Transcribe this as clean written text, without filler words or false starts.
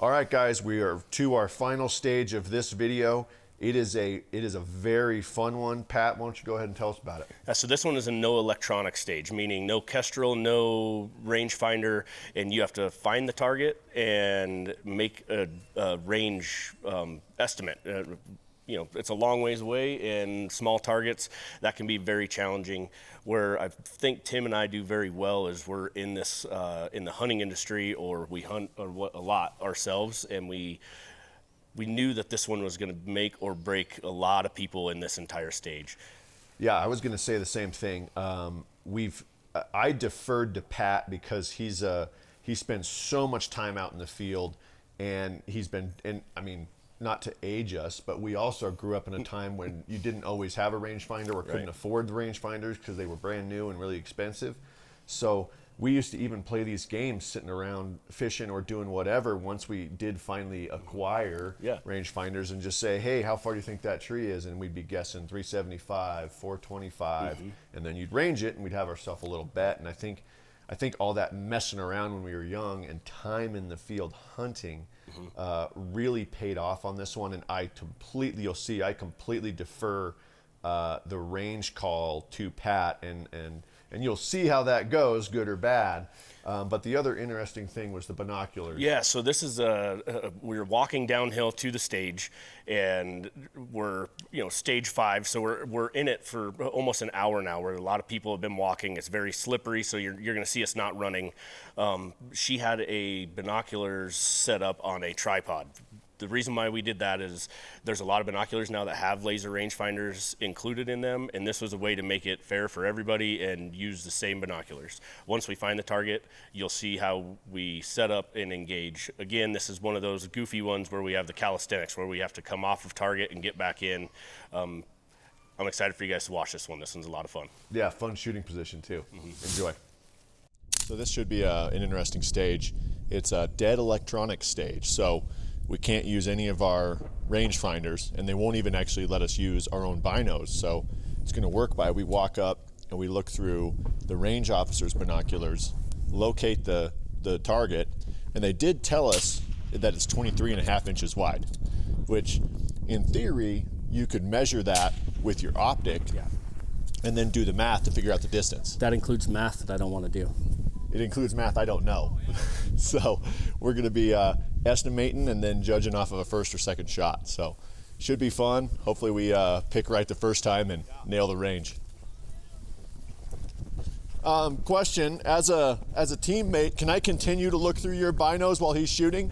All right, guys, we are to our final stage of this video. It is a very fun one. Pat, why don't you go ahead and tell us about it? So this one is a no electronic stage, meaning no kestrel, no rangefinder, and you have to find the target and make a range estimate. It's a long ways away, and small targets, that can be very challenging. Where I think Tim and I do very well is we're in this in the hunting industry, or we hunt a lot ourselves, and we knew that this one was going to make or break a lot of people in this entire stage. Yeah, I was going to say the same thing. I deferred to Pat because he spends so much time out in the field, and not to age us, but we also grew up in a time when you didn't always have a rangefinder or couldn't afford the rangefinders because they were brand new and really expensive. So we used to even play these games sitting around fishing or doing whatever once we did finally acquire rangefinders, and just say, hey, how far do you think that tree is? And we'd be guessing 375, 425, and then you'd range it and we'd have ourselves a little bet. And I think all that messing around when we were young and time in the field hunting really paid off on this one. And you'll see I completely defer the range call to Pat, and you'll see how that goes, good or bad. But the other interesting thing was the binoculars. Yeah, so this is we were walking downhill to the stage, and we're stage 5, so we're in it for almost an hour now. Where a lot of people have been walking. It's very slippery, so you're going to see us not running. She had a binoculars set up on a tripod. The reason why we did that is there's a lot of binoculars now that have laser rangefinders included in them, and this was a way to make it fair for everybody and use the same binoculars. Once we find the target, you'll see how we set up and engage. Again, this is one of those goofy ones where we have the calisthenics, where we have to come off of target and get back in. I'm excited for you guys to watch this one. This one's a lot of fun. Yeah, fun shooting position too. Enjoy. So this should be an interesting stage. It's a dead electronic stage, so we can't use any of our rangefinders, and they won't even actually let us use our own binos. So it's going to work by we walk up and we look through the range officer's binoculars, locate the target, and they did tell us that it's 23.5 inches wide, which in theory you could measure that with your optic and then do the math to figure out the distance. That includes math that I don't want to do. It includes math I don't know. So we're going to be estimating and then judging off of a first or second shot. So should be fun. Hopefully we pick right the first time and nail the range. Question, as a teammate, can I continue to look through your binos while he's shooting?